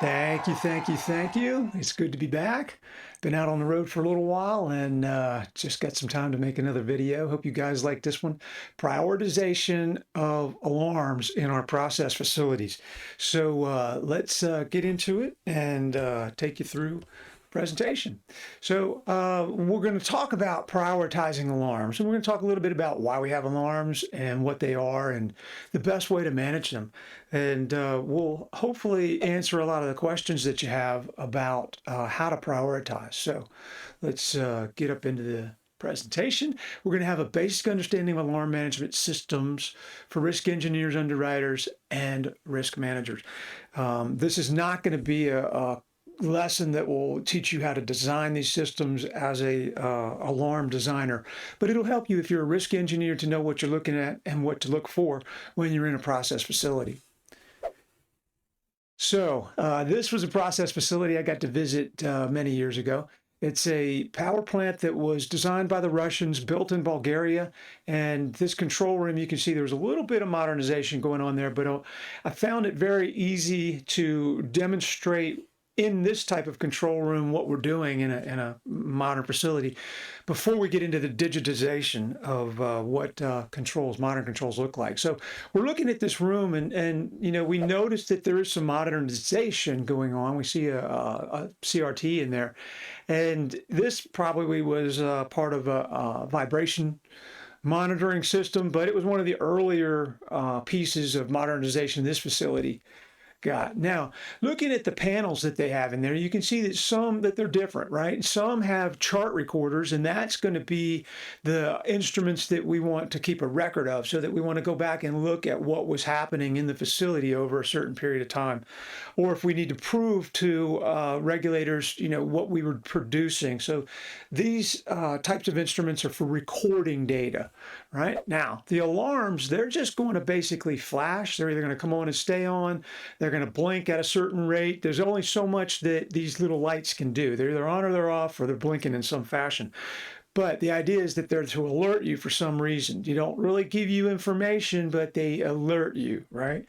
Thank you, thank you, thank you. It's good to be back. Been out on the road for a little while and just got some time to make another video. Hope you guys like this one. Prioritization of alarms in our process facilities. So let's get into it and take you through presentation. So we're going to talk about prioritizing alarms, and we're going to talk a little bit about why we have alarms and what they are and the best way to manage them. And we'll hopefully answer a lot of the questions that you have about how to prioritize. So let's get up into the presentation. We're going to have a basic understanding of alarm management systems for risk engineers, underwriters, and risk managers. This is not going to be a lesson that will teach you how to design these systems as a alarm designer, but it'll help you if you're a risk engineer to know what you're looking at and what to look for when you're in a process facility. So this was a process facility I got to visit many years ago. It's a power plant that was designed by the Russians, built in Bulgaria. And this control room, you can see there was a little bit of modernization going on there, but I found it very easy to demonstrate in this type of control room what we're doing in a modern facility before we get into the digitization of what modern controls look like. So we're looking at this room and you know, we noticed that there is some modernization going on. We see a CRT in there, and this probably was part of a vibration monitoring system, but it was one of the earlier pieces of modernization this facility got. Now, looking at the panels that they have in there, you can see that they're different, right? Some have chart recorders, and that's going to be the instruments that we want to keep a record of, so that we want to go back and look at what was happening in the facility over a certain period of time, or if we need to prove to regulators, you know, what we were producing. So these types of instruments are for recording data, right? Now, the alarms, they're just going to basically flash. They're either going to come on and stay on. They're going to blink at a certain rate. There's only so much that these little lights can do. They're either on or they're off, or they're blinking in some fashion. But the idea is that they're to alert you for some reason. You don't really give you information, but they alert you, right?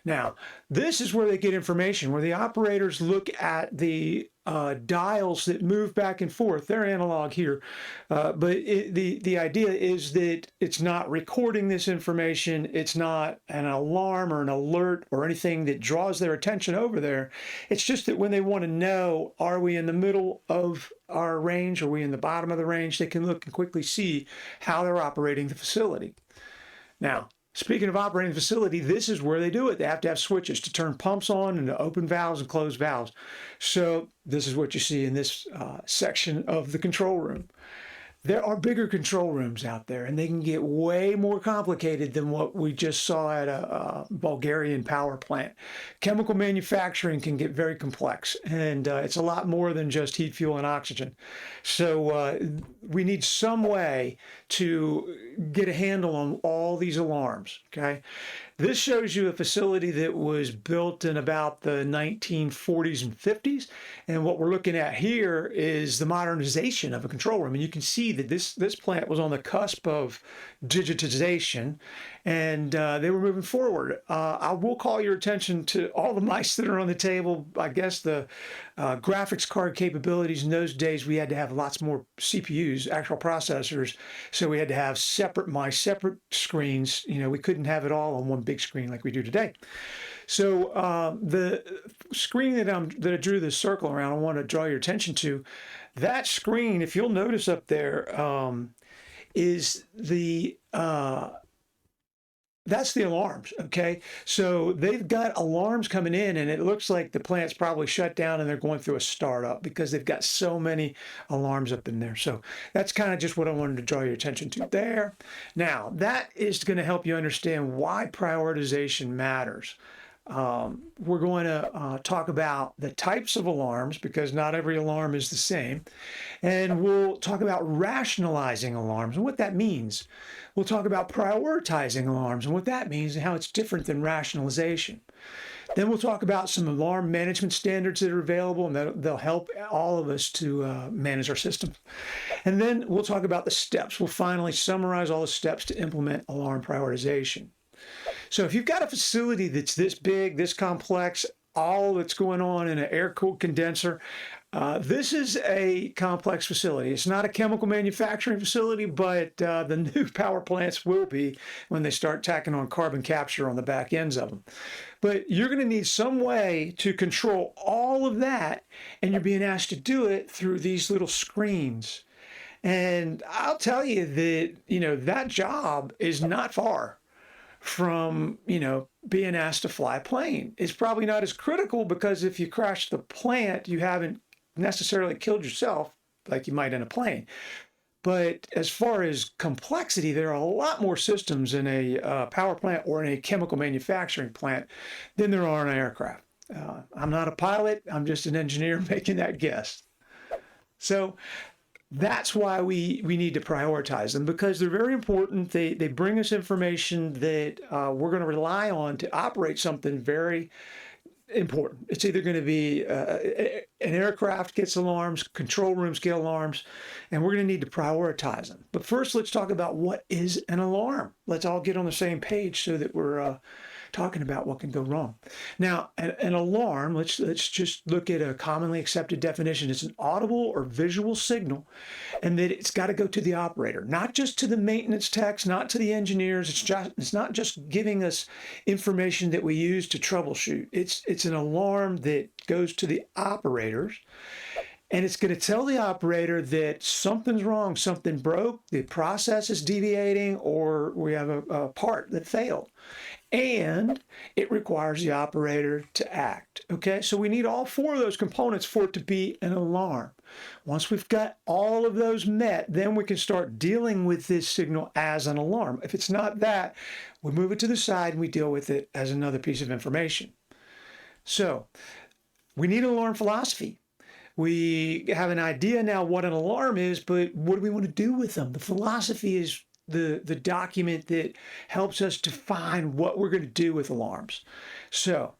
Now, this is where they get information, where the operators look at the dials that move back and forth. They're analog here, but the idea is that it's not recording this information. It's not an alarm or an alert or anything that draws their attention over there. It's just that when they want to know, are we in the middle of our range? Are we in the bottom of the range? They can look and quickly see how they're operating the facility. Now, speaking of operating the facility, this is where they do it. They have to have switches to turn pumps on and to open valves and close valves. So this is what you see in this section of the control room. There are bigger control rooms out there, and they can get way more complicated than what we just saw at a Bulgarian power plant. Chemical manufacturing can get very complex, and it's a lot more than just heat, fuel, and oxygen. So we need some way to get a handle on all these alarms, okay? This shows you a facility that was built in about the 1940s and 50s. And what we're looking at here is the modernization of a control room. And you can see that this plant was on the cusp of digitization, and they were moving forward. I will call your attention to all the mice that are on the table. I guess the graphics card capabilities in those days, we had to have lots more CPUs, actual processors. So we had to have separate mice, separate screens. You know, we couldn't have it all on one big screen like we do today. So the screen that I drew this circle around, I want to draw your attention to. That screen, if you'll notice up there, is the that's the alarms, okay? So they've got alarms coming in, and it looks like the plant's probably shut down and they're going through a startup because they've got so many alarms up in there. So that's kind of just what I wanted to draw your attention to there. Now, that is going to help you understand why prioritization matters. We're going to talk about the types of alarms, because not every alarm is the same. And we'll talk about rationalizing alarms and what that means. We'll talk about prioritizing alarms and what that means and how it's different than rationalization. Then we'll talk about some alarm management standards that are available, and they'll help all of us to manage our system. And then we'll talk about the steps. We'll finally summarize all the steps to implement alarm prioritization. So if you've got a facility that's this big, this complex, all that's going on in an air-cooled condenser. This is a complex facility. It's not a chemical manufacturing facility, but the new power plants will be when they start tacking on carbon capture on the back ends of them. But you're going to need some way to control all of that, and you're being asked to do it through these little screens. And I'll tell you that, that job is not far from, being asked to fly a plane. It's probably not as critical because if you crash the plant, you haven't necessarily killed yourself like you might in a plane. But as far as complexity, there are a lot more systems in a power plant or in a chemical manufacturing plant than there are in an aircraft. I'm not a pilot. I'm just an engineer making that guess. So that's why we need to prioritize them, because they're very important. They bring us information that we're going to rely on to operate something very important. It's either going to be an aircraft gets alarms, control rooms get alarms, and we're going to need to prioritize them. But first, let's talk about what is an alarm. Let's all get on the same page so that we're talking about what can go wrong. Now, an alarm, let's just look at a commonly accepted definition. It's an audible or visual signal, and that it's got to go to the operator, not just to the maintenance techs, not to the engineers. It's not just giving us information that we use to troubleshoot. It's an alarm that goes to the operators, and it's going to tell the operator that something's wrong, something broke, the process is deviating, or we have a part that failed. And it requires the operator to act. Okay, so we need all four of those components for it to be an alarm. Once we've got all of those met, then we can start dealing with this signal as an alarm. If it's not that, we move it to the side and we deal with it as another piece of information. So we need an alarm philosophy. We have an idea now what an alarm is, but what do we want to do with them? The philosophy is the document that helps us define what we're going to do with alarms. So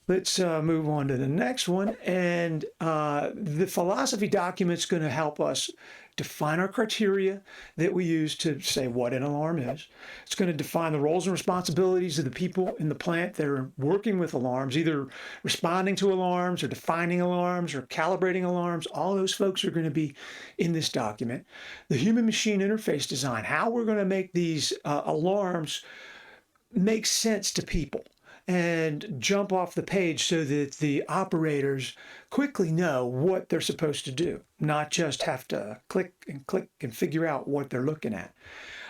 let's move on to the next one. And the philosophy document is going to help us define our criteria that we use to say what an alarm is. It's going to define the roles and responsibilities of the people in the plant that are working with alarms, either responding to alarms or defining alarms or calibrating alarms. All those folks are going to be in this document. The human-machine interface design, how we're going to make these alarms make sense to people and jump off the page so that the operators quickly know what they're supposed to do, not just have to click and figure out what they're looking at.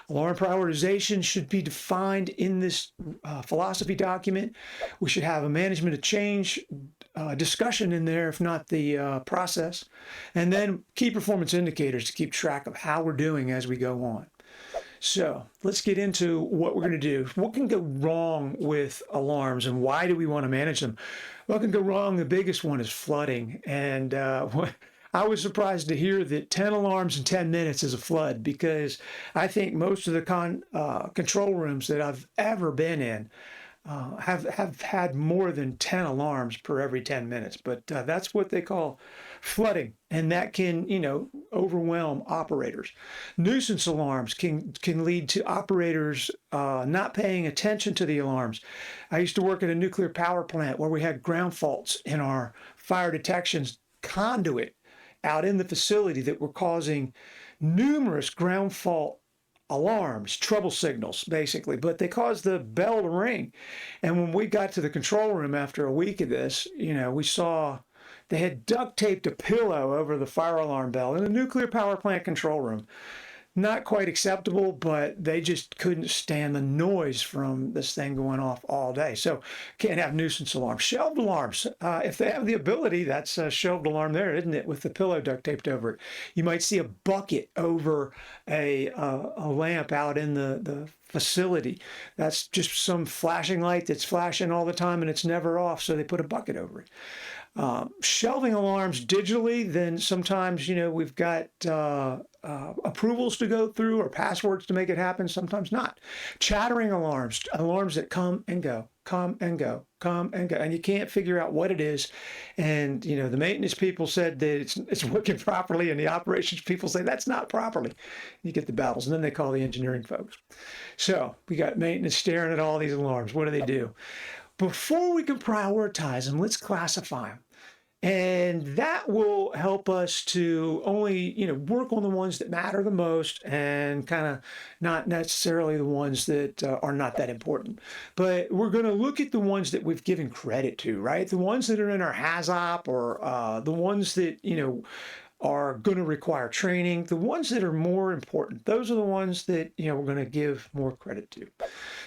Alarm prioritization should be defined in this philosophy document. We should have a management of change discussion in there, if not the process. And then key performance indicators to keep track of how we're doing as we go on. So let's get into what we're going to do. What can go wrong with alarms and why do we want to manage them? What can go wrong? The biggest one is flooding. And I was surprised to hear that 10 alarms in 10 minutes is a flood, because I think most of the control rooms that I've ever been in have had more than 10 alarms per every 10 minutes. But that's what they call flooding, and that can, overwhelm operators. Nuisance alarms can lead to operators not paying attention to the alarms. I used to work at a nuclear power plant where we had ground faults in our fire detection conduit out in the facility that were causing numerous ground fault alarms, trouble signals, basically, but they caused the bell to ring. And when we got to the control room after a week of this, we saw they had duct taped a pillow over the fire alarm bell in a nuclear power plant control room. Not quite acceptable, but they just couldn't stand the noise from this thing going off all day. So can't have nuisance alarms. Shelved alarms, if they have the ability, that's a shelved alarm there, isn't it, with the pillow duct taped over it. You might see a bucket over a lamp out in the facility. That's just some flashing light that's flashing all the time and it's never off, so they put a bucket over it. Shelving alarms digitally, then sometimes, we've got approvals to go through or passwords to make it happen, sometimes not. Chattering alarms, alarms that come and go, come and go, come and go, and you can't figure out what it is. And, the maintenance people said that it's working properly, and the operations people say that's not properly. You get the battles, and then they call the engineering folks. So we got maintenance staring at all these alarms. What do? before we can prioritize them, let's classify them. And that will help us to only, work on the ones that matter the most and kind of not necessarily the ones that are not that important. But we're going to look at the ones that we've given credit to, right? The ones that are in our HAZOP or the ones that, are going to require training, the ones that are more important. Those are the ones that, we're going to give more credit to.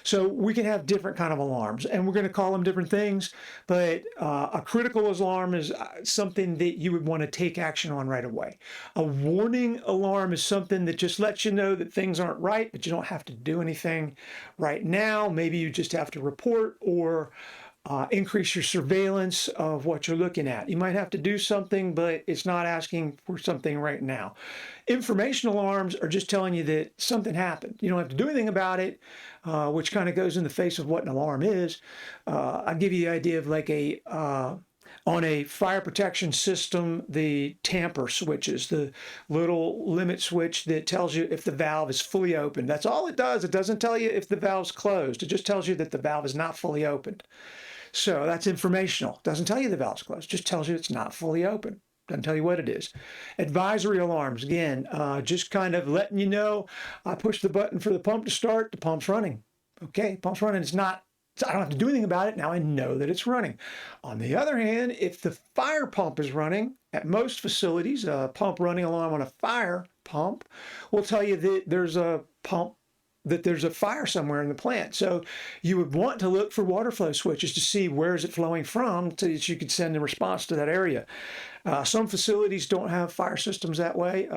So we can have different kind of alarms and we're going to call them different things, but a critical alarm is something that you would want to take action on right away. A warning alarm is something that just lets you know that things aren't right, but you don't have to do anything right now. Maybe you just have to report or increase your surveillance of what you're looking at. You might have to do something, but it's not asking for something right now. Information alarms are just telling you that something happened. You don't have to do anything about it, which kind of goes in the face of what an alarm is. I'll give you the idea of like on a fire protection system, the tamper switches, the little limit switch that tells you if the valve is fully open. That's all it does. It doesn't tell you if the valve's closed. It just tells you that the valve is not fully opened. So that's informational. Doesn't tell you the valve's closed. Just tells you it's not fully open. Doesn't tell you what it is. Advisory alarms, again, just kind of letting you know, I push the button for the pump to start, the pump's running. Okay, pump's running. It's not, I don't have to do anything about it. Now I know that it's running. On the other hand, if the fire pump is running, at most facilities, a pump running alarm on a fire pump will tell you that there's a fire somewhere in the plant. So you would want to look for water flow switches to see where is it flowing from so that you could send a response to that area. Some facilities don't have fire systems that way.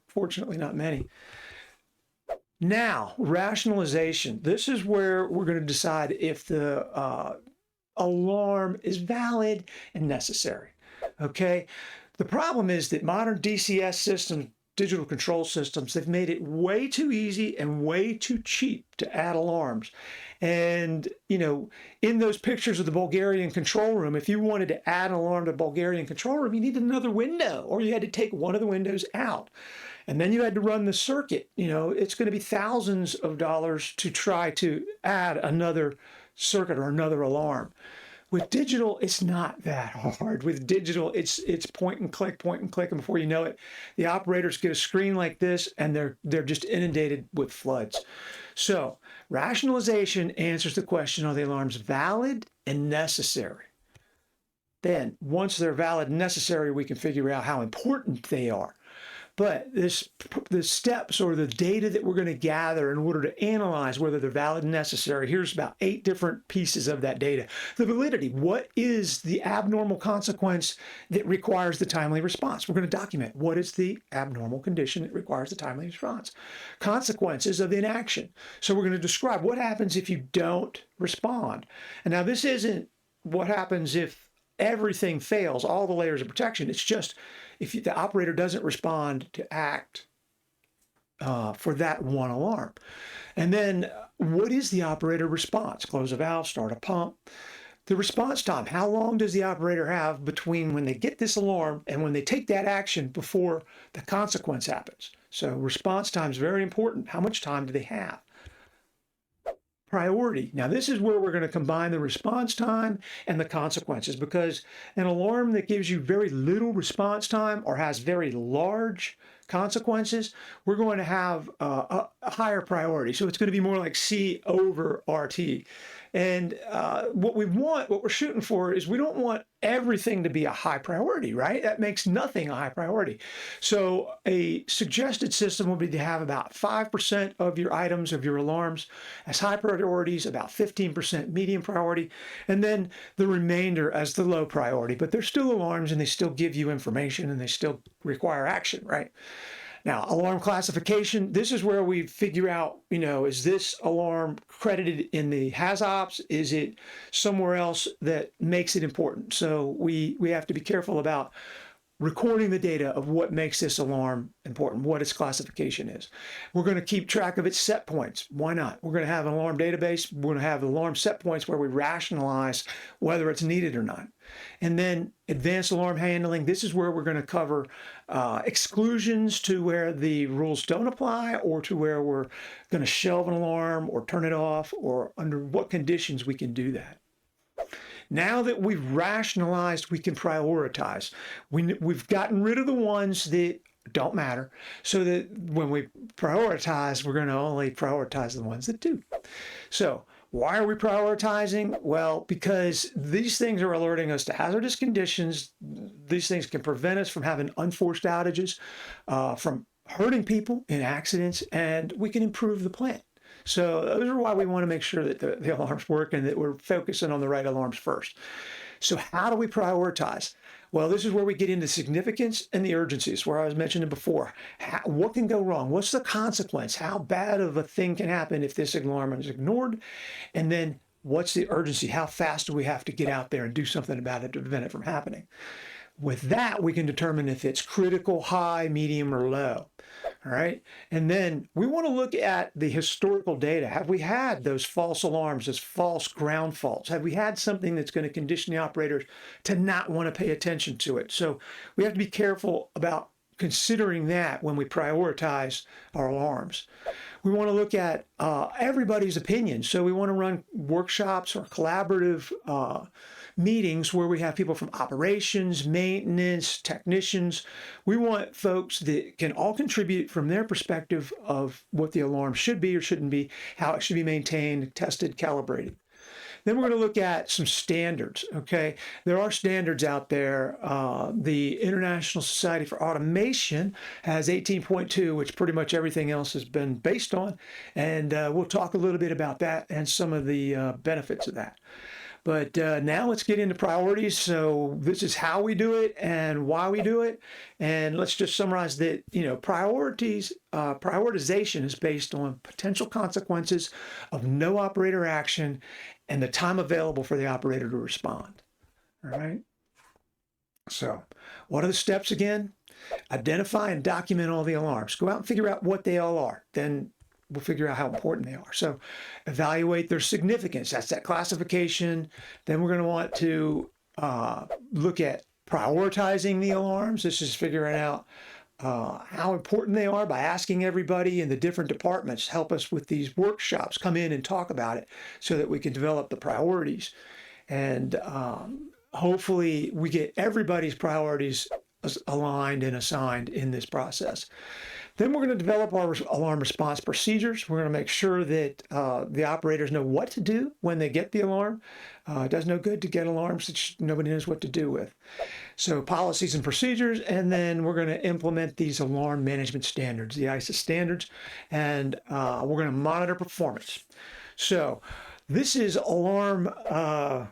Fortunately, not many. Now, rationalization. This is where we're going to decide if the alarm is valid and necessary. Okay. The problem is that modern DCS systems, digital control systems, they've made it way too easy and way too cheap to add alarms. And, in those pictures of the Bulgarian control room, if you wanted to add an alarm to the Bulgarian control room, you needed another window or you had to take one of the windows out. And then you had to run the circuit. It's going to be thousands of dollars to try to add another circuit or another alarm. With digital, it's not that hard. With digital, it's point and click, and before you know it, the operators get a screen like this and they're just inundated with floods. So rationalization answers the question, are the alarms valid and necessary? Then once they're valid and necessary, we can figure out how important they are. But the steps or the data that we're going to gather in order to analyze whether they're valid and necessary, here's about 8 different pieces of that data. The validity, what is the abnormal consequence that requires the timely response? We're going to document what is the abnormal condition that requires the timely response. Consequences of inaction. So we're going to describe what happens if you don't respond. And now this isn't what happens if everything fails, all the layers of protection. It's just if the operator doesn't respond to act for that one alarm. And then what is the operator response? Close a valve, start a pump. The response time, how long does the operator have between when they get this alarm and when they take that action before the consequence happens? So response time is very important. How much time do they have? Priority. Now, this is where we're going to combine the response time and the consequences, because an alarm that gives you very little response time or has very large consequences, we're going to have a higher priority. So it's going to be more like C over RT. And what we're shooting for is we don't want everything to be a high priority, right? That makes nothing a high priority. So a suggested system would be to have about 5% of your items, of your alarms as high priorities, about 15% medium priority, and then the remainder as the low priority. But they're still alarms and they still give you information and they still require action, right? Now, alarm classification, this is where we figure out, is this alarm credited in the HAZOPs? Is it somewhere else that makes it important? So we have to be careful about recording the data of what makes this alarm important, what its classification is. We're going to keep track of its set points. Why not? We're going to have an alarm database. We're going to have alarm set points where we rationalize whether it's needed or not. And then advanced alarm handling. This is where we're going to cover exclusions to where the rules don't apply or to where we're going to shelve an alarm or turn it off or under what conditions we can do that. Now that we've rationalized, we can prioritize. We've gotten rid of the ones that don't matter, so that when we prioritize, we're going to only prioritize the ones that do. So why are we prioritizing? Well, because these things are alerting us to hazardous conditions. These things can prevent us from having unforced outages, from hurting people in accidents, and we can improve the plant. So those are why we want to make sure that the alarms work and that we're focusing on the right alarms first. So how do we prioritize? Well, this is where we get into significance and the urgencies, where I was mentioning before. What can go wrong? What's the consequence? How bad of a thing can happen if this alarm is ignored? And then what's the urgency? How fast do we have to get out there and do something about it to prevent it from happening? With that, we can determine if it's critical, high, medium, or low. All right. And then we want to look at the historical data. Have we had those false alarms, those false ground faults? Have we had something that's going to condition the operators to not want to pay attention to it? So we have to be careful about considering that when we prioritize our alarms. We want to look at everybody's opinion. So we want to run workshops or collaborative meetings where we have people from operations, maintenance, technicians. We want folks that can all contribute from their perspective of what the alarm should be or shouldn't be, how it should be maintained, tested, calibrated. Then we're going to look at some standards, okay? There are standards out there. The International Society for Automation has 18.2, which pretty much everything else has been based on. And we'll talk a little bit about that and some of the benefits of that. But now let's get into priorities. So this is how we do it and why we do it. And let's just summarize that, prioritization is based on potential consequences of no operator action and the time available for the operator to respond. All right. So what are the steps again? Identify and document all the alarms. Go out and figure out what they all are. Then we'll figure out how important they are. So evaluate their significance. That's that classification. Then we're going to want to look at prioritizing the alarms. This is figuring out how important they are by asking everybody in the different departments. Help us with these workshops. Come in and talk about it so that we can develop the priorities. And hopefully we get everybody's priorities aligned and assigned in this process. Then we're going to develop our alarm response procedures. We're going to make sure that the operators know what to do when they get the alarm. It does no good to get alarms that nobody knows what to do with. So policies and procedures, and then we're going to implement these alarm management standards, the ISA standards, and we're going to monitor performance. So this is alarm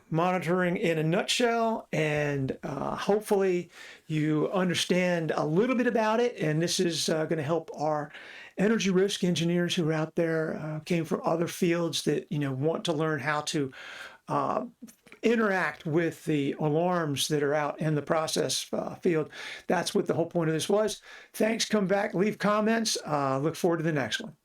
monitoring in a nutshell, and hopefully you understand a little bit about it. And this is going to help our energy risk engineers who are out there, came from other fields that want to learn how to interact with the alarms that are out in the process field. That's what the whole point of this was. Thanks. Come back, leave comments. Look forward to the next one.